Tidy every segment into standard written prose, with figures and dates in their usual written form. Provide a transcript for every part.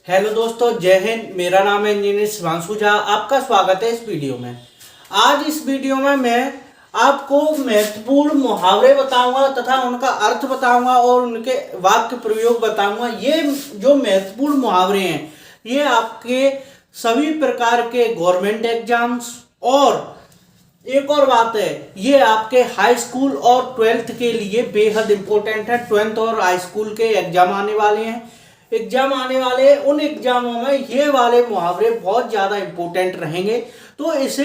Hello दोस्तों, जय हिंद। मेरा नाम है इंजीनियर शिवांशु झा। आपका स्वागत है इस वीडियो में। आज इस वीडियो में मैं आपको महत्वपूर्ण मुहावरे बताऊंगा तथा उनका अर्थ बताऊंगा और उनके वाक्य प्रयोग बताऊंगा। ये जो महत्वपूर्ण मुहावरे हैं ये आपके सभी प्रकार के गवर्नमेंट एग्जाम्स और एक और बात है, ये आपके हाई स्कूल और ट्वेल्थ के लिए बेहद इंपॉर्टेंट है। ट्वेल्थ और हाई स्कूल के एग्जाम आने वाले हैं। उन एग्जामों में ये वाले मुहावरे बहुत ज़्यादा इंपॉर्टेंट रहेंगे। तो इस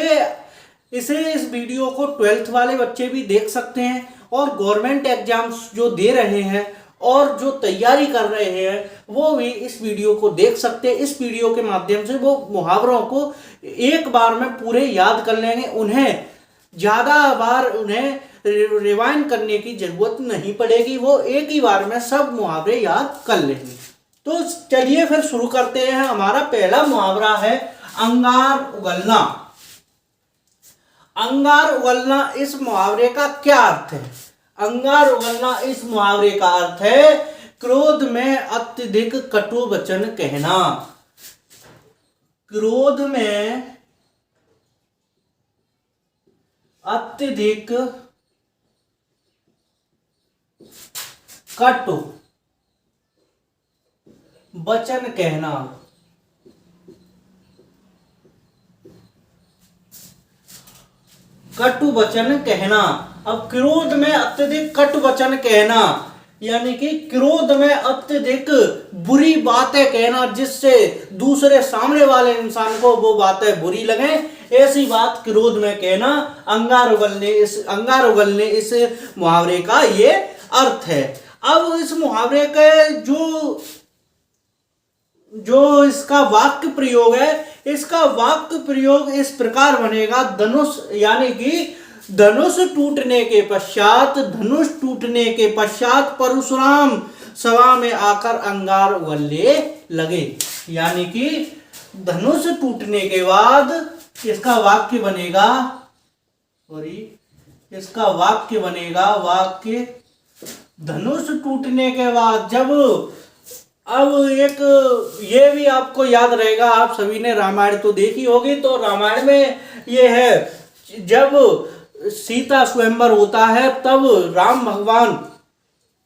वीडियो को ट्वेल्थ वाले बच्चे भी देख सकते हैं और गवर्नमेंट एग्जाम्स जो दे रहे हैं और जो तैयारी कर रहे हैं वो भी इस वीडियो को देख सकते हैं। इस वीडियो के माध्यम से वो मुहावरों को एक बार में पूरे याद कर लेंगे। उन्हें ज़्यादा बार उन्हें रिवाइंड करने की जरूरत नहीं पड़ेगी। वो एक ही बार में सब मुहावरे याद कर लेंगे। तो चलिए फिर शुरू करते हैं। हमारा पहला मुहावरा है अंगार उगलना। अंगार उगलना, इस मुहावरे का क्या अर्थ है? अंगार उगलना इस मुहावरे का अर्थ है क्रोध में अत्यधिक कटु वचन कहना। क्रोध में अत्यधिक कटु वचन कहना। कटु वचन कहना। अब क्रोध में अत्यधिक कटु वचन कहना यानी कि क्रोध में अत्यधिक बुरी बातें कहना जिससे दूसरे सामने वाले इंसान को वो बातें बुरी लगे, ऐसी बात क्रोध में कहना अंगार उगलने इस मुहावरे का ये अर्थ है। अब इस मुहावरे के जो इसका वाक्य प्रयोग है, इसका वाक्य प्रयोग इस प्रकार बनेगा। धनुष यानी कि धनुष टूटने के पश्चात परशुराम सभा में आकर अंगार उगलने लगे। यानी कि धनुष टूटने के बाद इसका वाक्य बनेगा वाक्य धनुष टूटने के बाद जब अब एक ये भी आपको याद रहेगा, आप सभी ने रामायण तो देखी होगी। तो रामायण में ये है जब सीता स्वयंवर होता है तब राम भगवान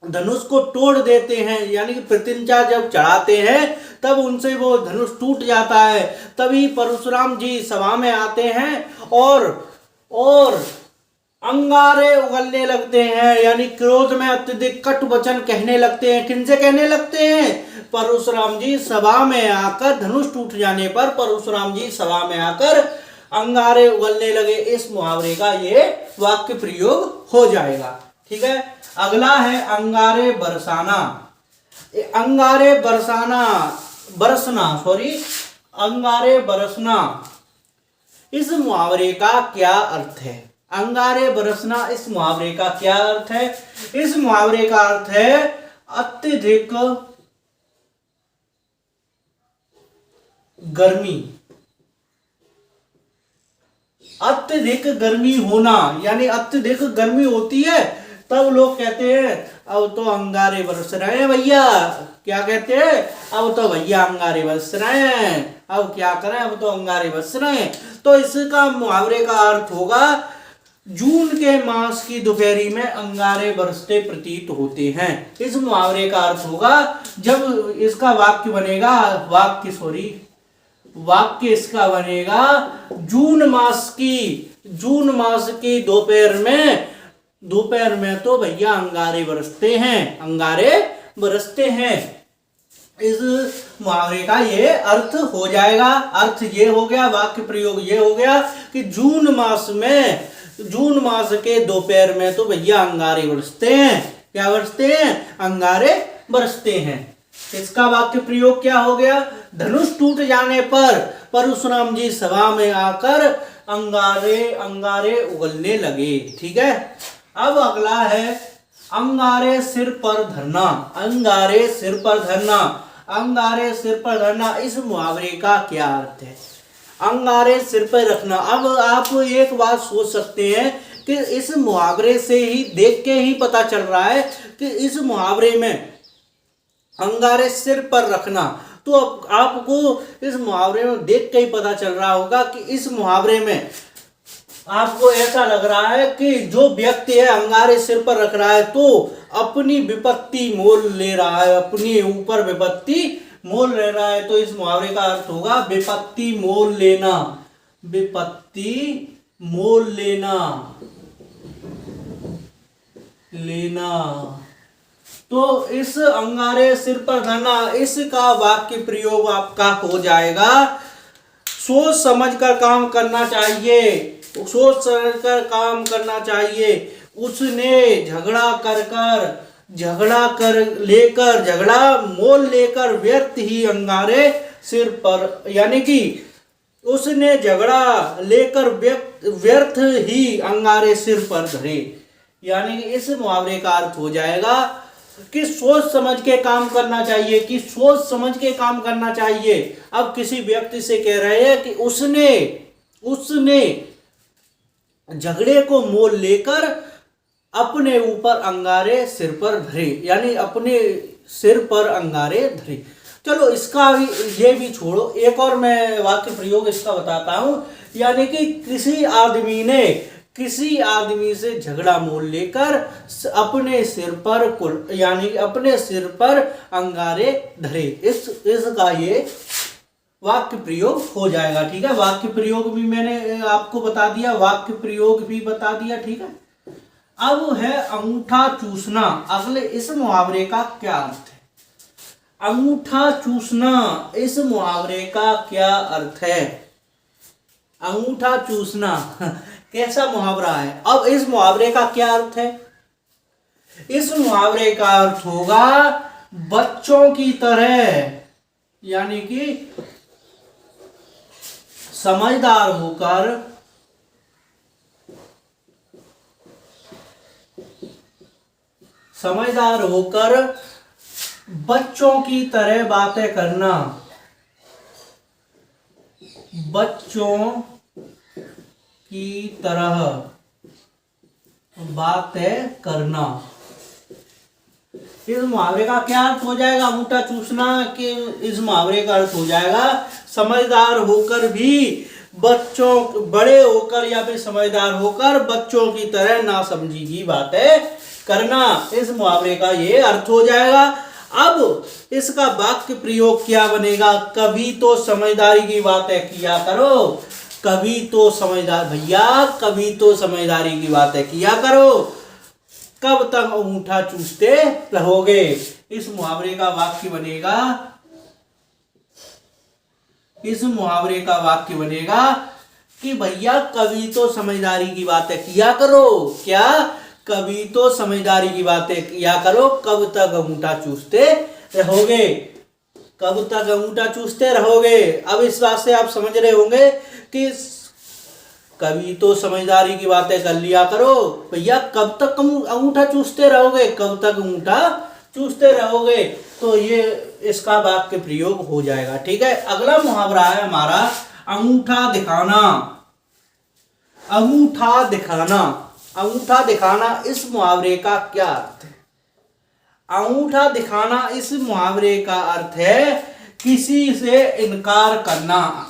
धनुष को तोड़ देते हैं, यानी कि प्रतिज्ञा जब चढ़ाते हैं तब उनसे वो धनुष टूट जाता है। तभी परशुराम जी सभा में आते हैं और अंगारे उगलने लगते हैं, यानी क्रोध में अत्यधिक कटु वचन कहने लगते हैं। किनसे कहने लगते हैं? परशुराम जी सभा में आकर, धनुष टूट जाने पर परशुराम जी सभा में आकर अंगारे उगलने लगे। इस मुहावरे का ये वाक्य प्रयोग हो जाएगा। ठीक है। अगला है अंगारे बरसाना। अंगारे बरसना इस मुहावरे का क्या अर्थ है? अंगारे बरसना इस मुहावरे का क्या अर्थ है? इस मुहावरे का अर्थ है अत्यधिक गर्मी होना, यानी अत्यधिक गर्मी होती है तब लोग कहते हैं अब तो अंगारे बरस रहे हैं भैया। क्या कहते हैं? अब तो भैया अंगारे बरस रहे हैं, अब क्या करें, अब तो अंगारे बरस रहे हैं। तो इसका मुहावरे का अर्थ होगा जून के मास की दोपहरी में अंगारे बरसते प्रतीत होते हैं। इस मुहावरे का अर्थ होगा जब इसका वाक्य इसका बनेगा जून मास की दोपहर में तो भैया अंगारे बरसते हैं। इस मुहावरे का ये अर्थ हो जाएगा। अर्थ ये हो गया, वाक्य प्रयोग ये हो गया कि जून मास के दोपहर में तो भैया अंगारे बरसते हैं। क्या बरसते हैं? अंगारे बरसते हैं। इसका वाक्य प्रयोग क्या हो गया? धनुष टूट जाने पर परशुराम जी सभा में आकर अंगारे उगलने लगे। ठीक है। अब अगला है अंगारे सिर पर धरना इस मुहावरे का क्या अर्थ है? अंगारे सिर पर रखना। अब आप एक बात सोच सकते हैं कि इस मुहावरे से ही देख के ही पता चल रहा है कि इस मुहावरे में अंगारे सिर पर रखना तो अब आपको इस मुहावरे में देख के ही पता चल रहा होगा कि इस मुहावरे में आपको ऐसा लग रहा है कि जो व्यक्ति है अंगारे सिर पर रख रहा है तो अपनी विपत्ति मोल ले रहा है, अपने ऊपर विपत्ति मोल ले रहा है। तो इस मुहावरे का अर्थ होगा विपत्ति मोल लेना, विपत्ति मोल लेना, लेना। तो इस अंगारे सिर पर धरना, इसका वाक्य प्रयोग आपका हो जाएगा सोच समझ कर काम करना चाहिए, सोच समझ कर काम करना चाहिए। उसने झगड़ा मोल लेकर व्यर्थ ही अंगारे सिर पर, यानी कि उसने झगड़ा लेकर व्यर्थ ही अंगारे सिर पर धरे। यानी कि इस मुहावरे का अर्थ हो जाएगा कि सोच समझ के काम करना चाहिए, कि सोच समझ के काम करना चाहिए। अब किसी व्यक्ति से कह रहे हैं कि उसने झगड़े को मोल लेकर अपने ऊपर अंगारे सिर पर धरे, यानी अपने सिर पर अंगारे धरे। चलो इसका भी, ये भी छोड़ो, एक और मैं वाक्य प्रयोग इसका बताता हूं। यानी कि किसी आदमी से झगड़ा मोल लेकर अपने सिर पर अंगारे धरे, इसका ये वाक्य प्रयोग हो जाएगा। ठीक है, वाक्य प्रयोग भी मैंने आपको बता दिया, वाक्य प्रयोग भी बता दिया। ठीक है, अब है अंगूठा चूसना। अगले इस मुहावरे का क्या अर्थ है? अंगूठा चूसना, इस मुहावरे का क्या अर्थ है? अंगूठा चूसना कैसा मुहावरा है? अब इस मुहावरे का क्या अर्थ है? इस मुहावरे का अर्थ होगा बच्चों की तरह, यानी कि समझदार होकर बच्चों की तरह बातें करना, बच्चों की तरह बातें करना। इस मुहावरे का क्या अर्थ हो जाएगा? अंगूठा चूसना के इस मुहावरे का अर्थ हो जाएगा समझदार होकर भी बड़े होकर या फिर समझदार होकर बच्चों की तरह नासमझी की बातें करना। इस मुहावरे का ये अर्थ हो जाएगा। अब इसका वाक्य प्रयोग क्या बनेगा? कभी तो समझदारी की बातें किया करो, कभी तो समझदारी की बातें किया करो, कब तक अंगूठा चूसते रहोगे। इस मुहावरे का वाक्य बनेगा कि भैया कभी तो समझदारी की बातें किया करो। क्या? कभी तो समझदारी की बातें किया करो, कब तक अंगूठा चूसते रहोगे, कब तक अंगूठा चूसते रहोगे। अब इस बात से आप समझ रहे होंगे कि कभी तो समझदारी की बातें कर लिया करो, भैया कब तक अंगूठा चूसते रहोगे, कब तक अंगूठा चूसते रहोगे। तो ये इसका वाक्य प्रयोग हो जाएगा। ठीक है, अगला मुहावरा है हमारा अंगूठा दिखाना। अंगूठा दिखाना, अंगूठा दिखाना इस मुहावरे का क्या अर्थ है? अंगूठा दिखाना इस मुहावरे का अर्थ है किसी से इनकार करना।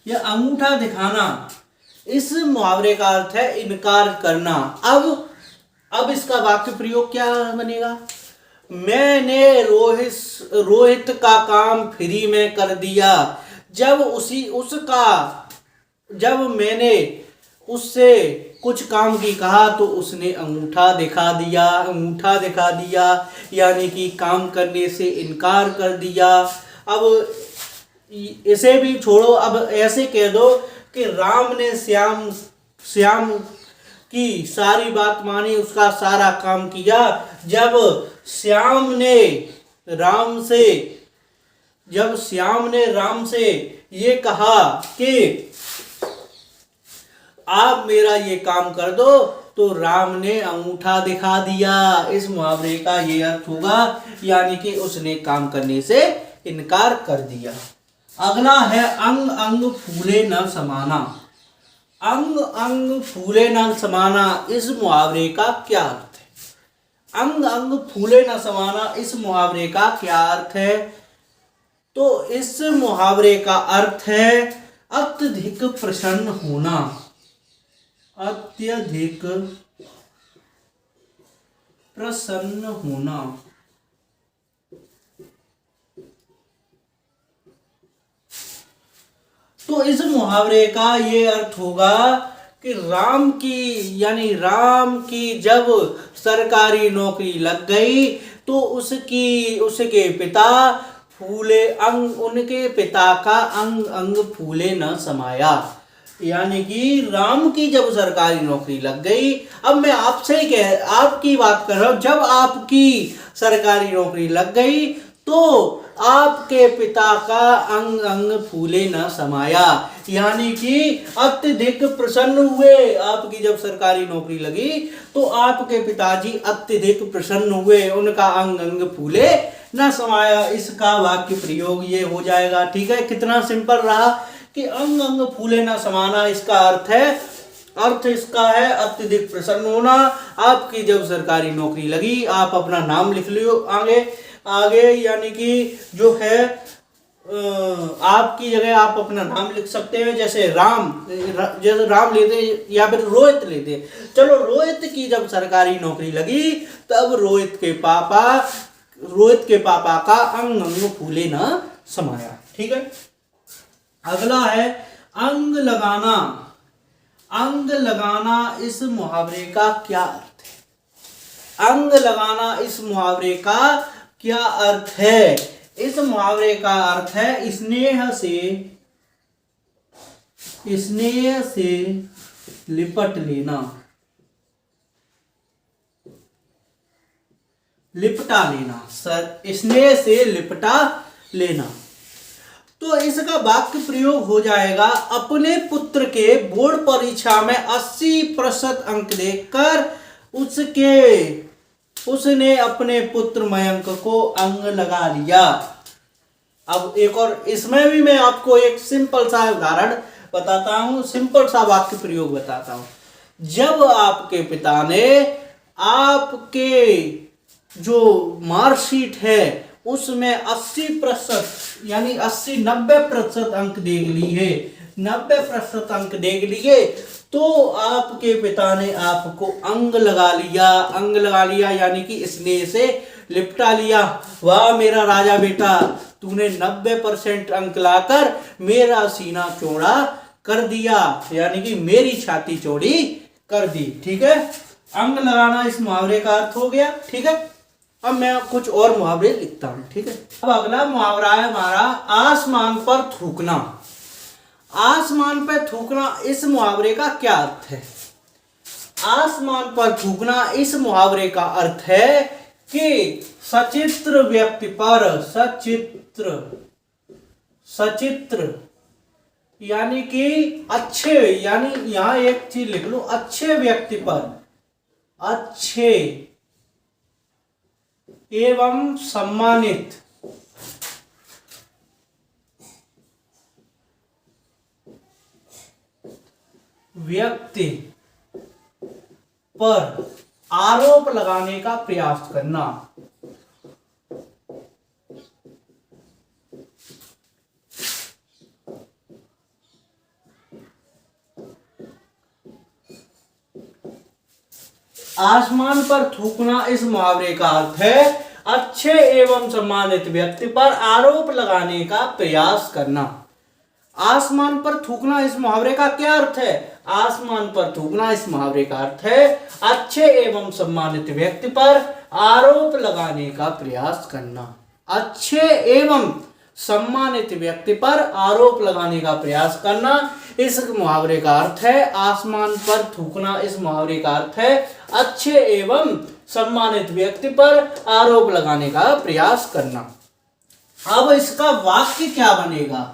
यह अंगूठा दिखाना इस मुहावरे का अर्थ है इनकार करना। अब इसका वाक्य प्रयोग क्या बनेगा? मैंने रोहित का काम फ्री में कर दिया, जब मैंने उससे कुछ काम की कहा तो उसने अंगूठा दिखा दिया, यानी कि काम करने से इनकार कर दिया। अब इसे भी छोड़ो, अब ऐसे कह दो कि राम ने श्याम की सारी बात मानी, उसका सारा काम किया। जब श्याम ने राम से ये कहा कि आप मेरा ये काम कर दो, तो राम ने अंगूठा दिखा दिया। इस मुहावरे का ये अर्थ होगा, यानी कि उसने काम करने से इनकार कर दिया। अगला है अंग अंग फूले न समाना। अंग अंग फूले न समाना, इस मुहावरे का क्या अर्थ है? अंग अंग फूले न समाना, इस मुहावरे का क्या अर्थ है? तो इस मुहावरे का अर्थ है अत्यधिक प्रसन्न होना। अत्यधिक प्रसन्न होना। तो इस मुहावरे का ये अर्थ होगा कि राम की जब सरकारी नौकरी लग गई तो उसके पिता उनके पिता का अंग अंग फूले न समाया। यानी कि राम की जब सरकारी नौकरी लग गई, अब मैं आपकी बात कर रहा हूं, जब आपकी सरकारी नौकरी लग गई तो आपके पिता का अंग अंग फूले न समाया। यानी कि अत्यधिक प्रसन्न हुए। आपकी जब सरकारी नौकरी लगी तो आपके पिताजी अत्यधिक प्रसन्न हुए, उनका अंग अंग फूले न समाया। इसका वाक्य प्रयोग ये हो जाएगा। ठीक है, कितना सिंपल रहा कि अंग अंग फूले न समाना, इसका अर्थ इसका है अत्यधिक प्रसन्न होना। आपकी जब सरकारी नौकरी लगी, आप अपना नाम लिख लियो आगे यानी कि जो है आपकी जगह आप अपना नाम लिख सकते हैं, जैसे राम लेते या फिर रोहित लेते। चलो, रोहित की जब सरकारी नौकरी लगी तब रोहित के पापा का अंग अंग फूले न समाया। ठीक है, अगला है अंग लगाना। अंग लगाना, इस मुहावरे का क्या अर्थ है? अंग लगाना, इस मुहावरे का क्या अर्थ है? इस मुहावरे का अर्थ है स्नेह से लिपट लेना, लिपटा लेना। स्नेह से लिपटा लेना। तो इसका वाक्य प्रयोग हो जाएगा, अपने पुत्र के बोर्ड परीक्षा में 80% अंक देखकर उसने अपने पुत्र मयंक को अंग लगा लिया। अब एक और, इसमें भी मैं आपको एक सिंपल सा उदाहरण बताता हूं, सिंपल सा वाक्य प्रयोग बताता हूं। जब आपके पिता ने आपके जो मार्कशीट है उसमें 80% यानी 90% अंक देख लिए, 90% अंक देख लिए, तो आपके पिता ने आपको अंग लगा लिया यानी कि स्नेह से लिपटा लिया। वाह मेरा राजा बेटा, तूने 90% अंक लाकर मेरा सीना चौड़ा कर दिया, यानी कि मेरी छाती चौड़ी कर दी। ठीक है, अंग लगाना इस मुहावरे का अर्थ हो गया। ठीक है, अब मैं कुछ और मुहावरे लिखता हूं। ठीक है, अब अगला मुहावरा है हमारा आसमान पर थूकना। आसमान पर थूकना, इस मुहावरे का क्या अर्थ है? आसमान पर थूकना, इस मुहावरे का अर्थ है कि सचित्र व्यक्ति पर, सचित्र यानी कि अच्छे, यानी यहां एक चीज लिख लो, अच्छे व्यक्ति पर, अच्छे एवं सम्मानित व्यक्ति पर आरोप लगाने का प्रयास करना। आसमान पर थूकना, इस मुहावरे का अर्थ है अच्छे एवं सम्मानित व्यक्ति पर आरोप लगाने का प्रयास करना। आसमान पर थूकना, इस मुहावरे का क्या अर्थ है? आसमान पर थूकना, इस मुहावरे का अर्थ है अच्छे एवं सम्मानित व्यक्ति पर आरोप लगाने का प्रयास करना। अच्छे एवं सम्मानित व्यक्ति पर आरोप लगाने का प्रयास करना, इस मुहावरे का अर्थ है। आसमान पर थूकना, इस मुहावरे का अर्थ है अच्छे एवं सम्मानित व्यक्ति पर आरोप लगाने का प्रयास करना। अब इसका वाक्य क्या बनेगा?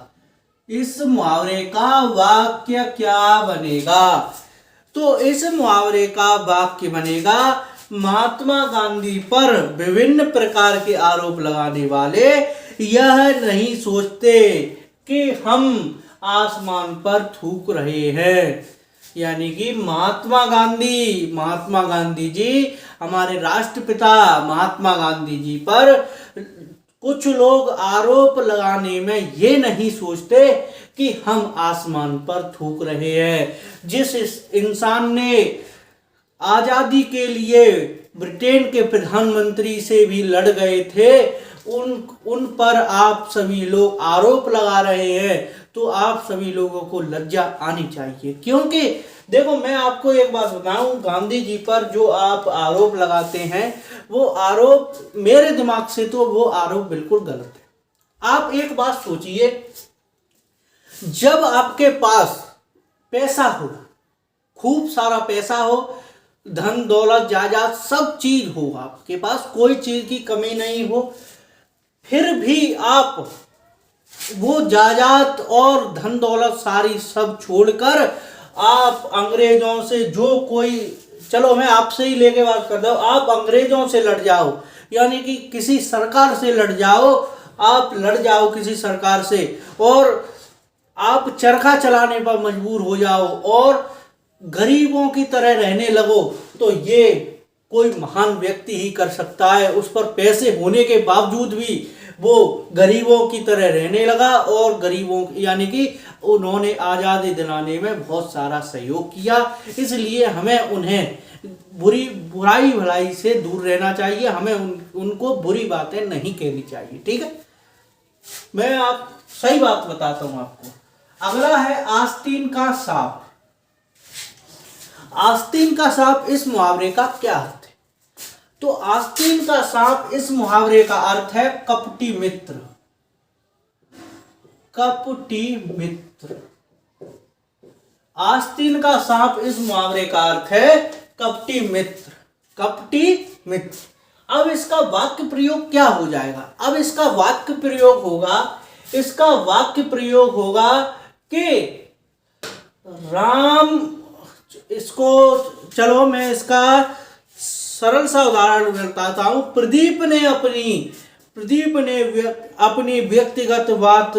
इस मुहावरे का वाक्य क्या बनेगा? तो इस मुहावरे का वाक्य बनेगा, महात्मा गांधी पर विभिन्न प्रकार के आरोप लगाने वाले यह नहीं सोचते कि हम आसमान पर थूक रहे हैं। यानी कि महात्मा गांधी जी, हमारे राष्ट्रपिता महात्मा गांधी जी पर कुछ लोग आरोप लगाने में ये नहीं सोचते कि हम आसमान पर थूक रहे हैं। जिस इंसान ने आजादी के लिए ब्रिटेन के प्रधानमंत्री से भी लड़ गए थे, उन पर आप सभी लोग आरोप लगा रहे हैं, तो आप सभी लोगों को लज्जा आनी चाहिए। क्योंकि देखो, मैं आपको एक बात बताऊं, गांधी जी पर जो आप आरोप लगाते हैं, वो आरोप मेरे दिमाग से तो वो आरोप बिल्कुल गलत है। आप एक बात सोचिए, जब आपके पास पैसा हो, खूब सारा पैसा हो, धन दौलत जायदाद सब चीज हो, आपके पास कोई चीज की कमी नहीं हो, फिर भी आप वो जायदाद और धन दौलत सारी सब छोड़कर आप अंग्रेजों से जो कोई, चलो मैं आपसे ही लेके बात करता हूँ, आप अंग्रेजों से लड़ जाओ, यानी कि किसी सरकार से लड़ जाओ, आप लड़ जाओ किसी सरकार से और आप चरखा चलाने पर मजबूर हो जाओ और गरीबों की तरह रहने लगो, तो ये कोई महान व्यक्ति ही कर सकता है। उस पर पैसे होने के बावजूद भी वो गरीबों की तरह रहने लगा और गरीबों, यानी कि उन्होंने आज़ादी दिलाने में बहुत सारा सहयोग किया। इसलिए हमें उन्हें बुराई भलाई से दूर रहना चाहिए, हमें उनको बुरी बातें नहीं कहनी चाहिए। ठीक है, मैं आप सही बात बताता हूं आपको। अगला है आस्तीन का सांप। आस्तीन का सांप, इस मुहावरे का क्या अर्थ है? तो आस्तीन का सांप, इस मुहावरे का अर्थ है कपटी मित्र। कपटी मित्र। आस्तीन का सांप, इस मुहावरे का अर्थ है कपटी मित्र। कपटी मित्र। अब इसका वाक्य प्रयोग क्या हो जाएगा? अब इसका वाक्य प्रयोग होगा कि राम, इसको चलो मैं इसका सरल सा उदाहरण बताता हूं। प्रदीप ने अपनी व्यक्तिगत बात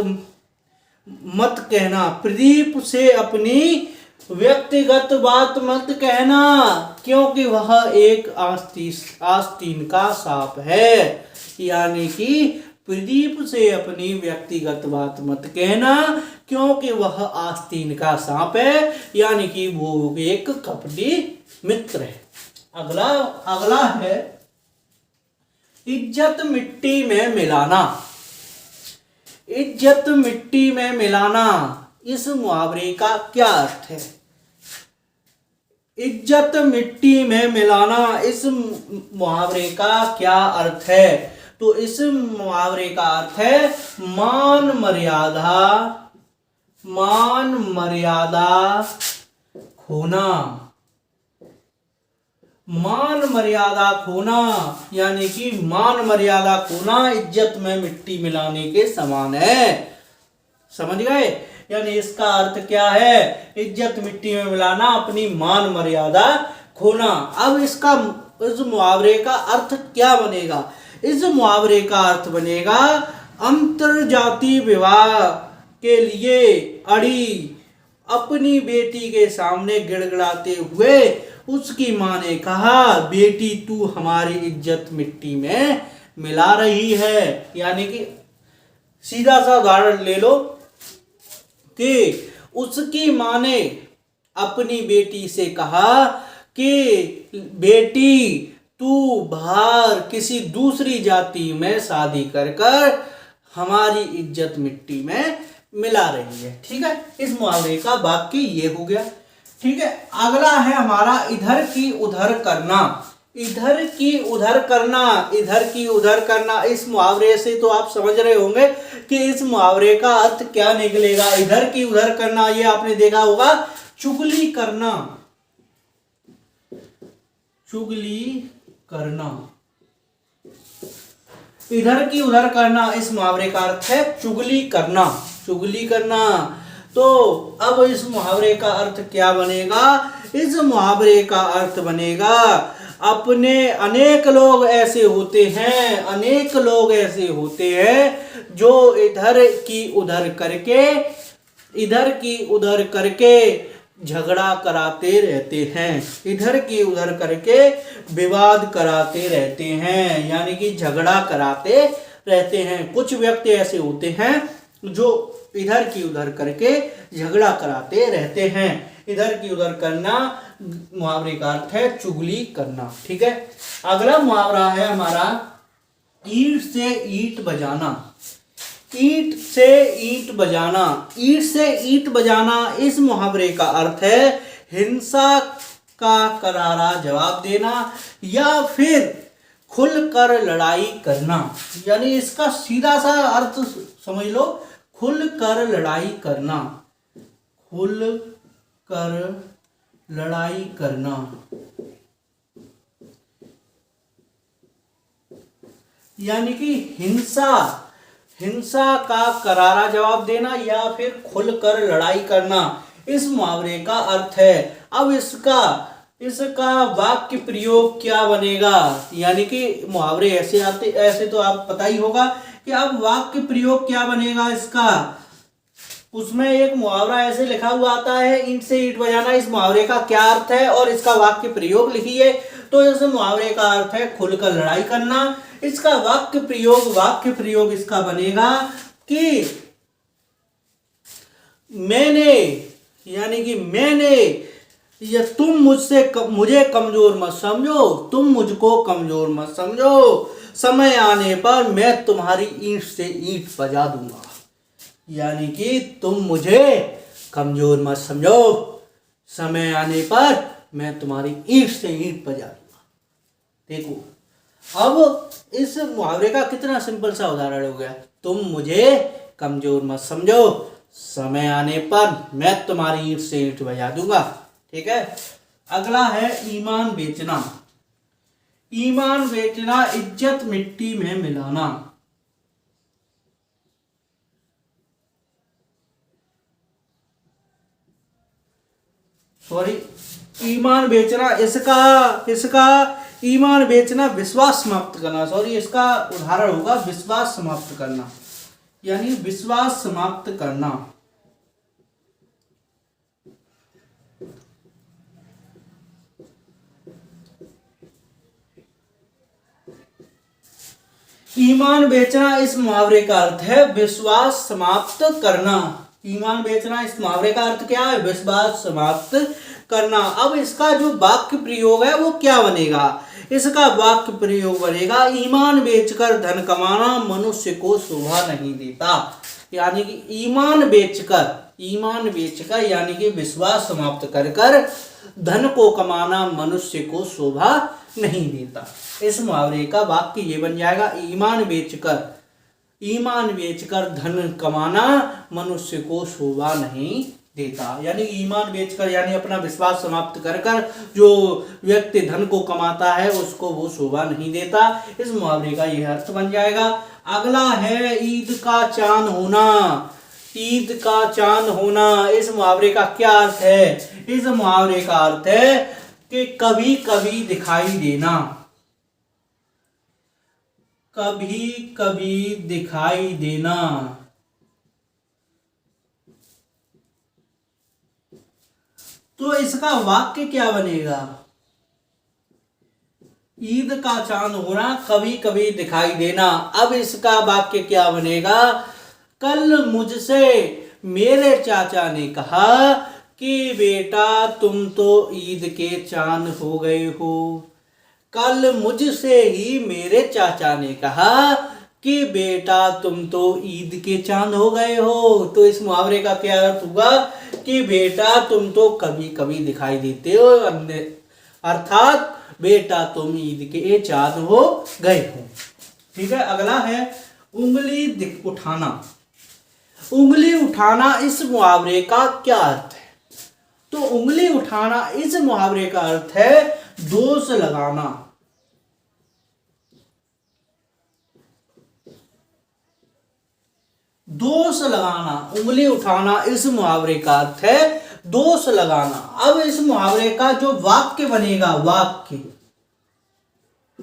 मत कहना। प्रदीप से अपनी व्यक्तिगत बात मत कहना, क्योंकि वह एक आस्तीन का सांप है। यानी कि प्रदीप से अपनी व्यक्तिगत बात मत कहना, क्योंकि वह आस्तीन का सांप है, यानी कि वो एक कपटी मित्र है। अगला है इज्जत मिट्टी में मिलाना। इज्जत मिट्टी में मिलाना, इस मुहावरे का क्या अर्थ है? इज्जत मिट्टी में मिलाना, इस मुहावरे का क्या अर्थ है? तो इस मुहावरे का अर्थ है मान मर्यादा खोना। मान मर्यादा खोना, यानी कि मान मर्यादा खोना इज्जत में मिट्टी मिलाने के समान है। समझ गए? यानी इसका अर्थ क्या है? इज्जत मिट्टी में मिलाना, अपनी मान मर्यादा खोना। अब इस मुहावरे का अर्थ क्या बनेगा? इस मुहावरे का अर्थ बनेगा अंतरजातीय विवाह के लिए अड़ी अपनी बेटी के सामने गिड़गिड़ाते हुए उसकी मां ने कहा, बेटी तू हमारी इज्जत मिट्टी में मिला रही है। यानी कि सीधा सा उदाहरण ले लो कि उसकी मां ने अपनी बेटी से कहा कि बेटी तू बाहर किसी दूसरी जाति में शादी कर हमारी इज्जत मिट्टी में मिला रही है। ठीक है, इस मुहावरे का वाक्य ये हो गया। ठीक है, अगला है हमारा इधर की उधर करना। इधर की उधर करना, इस मुहावरे से तो आप समझ रहे होंगे कि इस मुहावरे का अर्थ क्या निकलेगा। इधर की उधर करना, ये आपने देखा होगा, चुगली करना। इधर की उधर करना, इस मुहावरे का अर्थ है चुगली करना। तो अब इस मुहावरे का अर्थ क्या बनेगा? इस मुहावरे का अर्थ बनेगा अनेक लोग ऐसे होते हैं जो इधर की उधर करके झगड़ा कराते रहते हैं, इधर की उधर करके विवाद कराते रहते हैं, यानी कि झगड़ा कराते रहते हैं। कुछ व्यक्ति ऐसे होते हैं जो इधर की उधर करके झगड़ा कराते रहते हैं। इधर की उधर करना मुहावरे का अर्थ है चुगली करना। ठीक है, अगला मुहावरा है हमारा ईंट से ईंट बजाना। ईंट से ईंट बजाना, ईंट से ईंट बजाना, इस मुहावरे का अर्थ है हिंसा का करारा जवाब देना या फिर खुलकर लड़ाई करना। यानी इसका सीधा सा अर्थ समझ लो, खुलकर लड़ाई करना, खुलकर लड़ाई करना। यानी कि हिंसा का करारा जवाब देना या फिर खुलकर लड़ाई करना, इस मुहावरे का अर्थ है। अब इसका वाक्य प्रयोग क्या बनेगा? यानी कि मुहावरे ऐसे तो आप पता ही होगा कि अब वाक्य प्रयोग क्या बनेगा इसका। उसमें एक मुहावरा ऐसे लिखा हुआ आता है ईंट से ईंट बजाना, इस मुहावरे का क्या अर्थ है और इसका वाक्य प्रयोग लिखिए। तो इस मुहावरे का अर्थ है खुलकर लड़ाई करना। इसका वाक्य प्रयोग इसका बनेगा कि मैंने, यानी कि मैंने, या तुम मुझे कमजोर मत समझो, तुम मुझको कमजोर मत समझो, समय आने पर मैं तुम्हारी ईंट से ईंट बजा दूंगा। यानी कि तुम मुझे कमजोर मत समझो, समय आने पर मैं तुम्हारी ईंट से ईंट बजा दूंगा। देखो, अब इस मुहावरे का कितना सिंपल सा उदाहरण हो गया। तुम मुझे कमजोर मत समझो, समय आने पर मैं तुम्हारी ईंट से ईंट बजा दूंगा। ठीक है, अगला है ईमान बेचना। ईमान बेचना, इज्जत मिट्टी में मिलाना। सॉरी, ईमान बेचना, इसका ईमान बेचना विश्वास समाप्त करना। सॉरी, इसका उदाहरण होगा विश्वास समाप्त करना, यानी विश्वास समाप्त करना। ईमान बेचना, इस मुहावरे का अर्थ है विश्वास समाप्त करना। ईमान बेचना, इस मुहावरे का अर्थ क्या है? विश्वास समाप्त करना। अब इसका जो वाक्य प्रयोग है वो क्या बनेगा? इसका वाक्य प्रयोग बनेगा ईमान बेचकर धन कमाना मनुष्य को शोभा नहीं देता। यानी कि ईमान बेचकर यानी कि विश्वास समाप्त कर धन को कमाना मनुष्य को शोभा नहीं देता। इस मुहावरे का वाक्य ये बन जाएगा ईमान बेचकर धन कमाना मनुष्य को शोभा नहीं देता। यानी ईमान बेचकर यानी अपना विश्वास समाप्त कर जो व्यक्ति धन को कमाता है उसको वो शोभा नहीं देता। इस मुहावरे का यह अर्थ बन जाएगा। अगला है ईद का चांद होना। ईद का चांद होना, इस मुहावरे का क्या अर्थ है? इस मुहावरे का अर्थ है कि कभी कभी दिखाई देना, कभी कभी दिखाई देना। तो इसका वाक्य क्या बनेगा? ईद का चांद होना, कभी कभी दिखाई देना। अब इसका वाक्य क्या बनेगा? कल मुझसे मेरे चाचा ने कहा कि बेटा तुम तो ईद के चांद हो गए हो। कल मुझसे ही मेरे चाचा ने कहा कि बेटा तुम तो ईद के चांद हो गए हो। तो इस मुहावरे का क्या अर्थ हुआ कि बेटा तुम तो कभी कभी दिखाई देते हो, अर्थात बेटा तुम ईद के चांद हो गए हो। ठीक है, अगला है उंगली उठाना। उंगली उठाना, इस मुहावरे का क्या अर्थ है? तो उंगली उठाना, इस मुहावरे का अर्थ है दोष लगाना। दोष लगाना, उंगली उठाना, इस मुहावरे का अर्थ है दोष लगाना। अब इस मुहावरे का जो वाक्य बनेगा,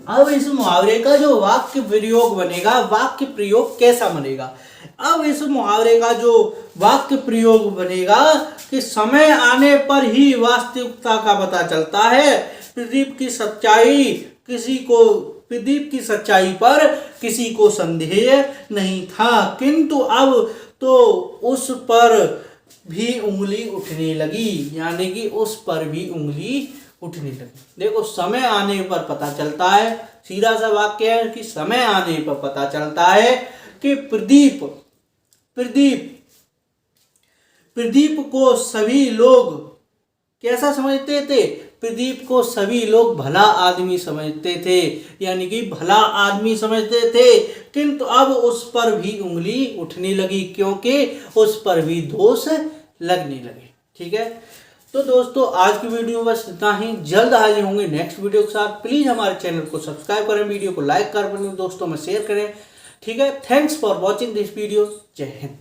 अब इस मुहावरे का जो वाक्य प्रयोग बनेगा, वाक्य प्रयोग कैसा बनेगा? अब इस मुहावरे का जो वाक्य प्रयोग बनेगा कि समय आने पर ही वास्तविकता का पता चलता है। प्रदीप की सच्चाई पर किसी को संदेह नहीं था, किंतु अब तो उस पर भी उंगली उठने लगी, यानी कि उस पर भी उंगली उठने लगी। देखो, समय आने पर पता चलता है, सीधा सा वाक्य है कि समय आने पर पता चलता है कि प्रदीप को सभी लोग कैसा समझते थे? प्रदीप को सभी लोग भला आदमी समझते थे, यानी कि भला आदमी समझते थे, किंतु अब उस पर भी उंगली उठने लगी, क्योंकि उस पर भी दोष लगने लगे। ठीक है, तो दोस्तों आज की वीडियो बस इतना ही। जल्द हाजिर होंगे नेक्स्ट वीडियो के साथ। प्लीज़ हमारे चैनल को सब्सक्राइब करें, वीडियो को लाइक कर, दोस्तों में शेयर करें। ठीक है, thanks for watching this video. जय हिंद।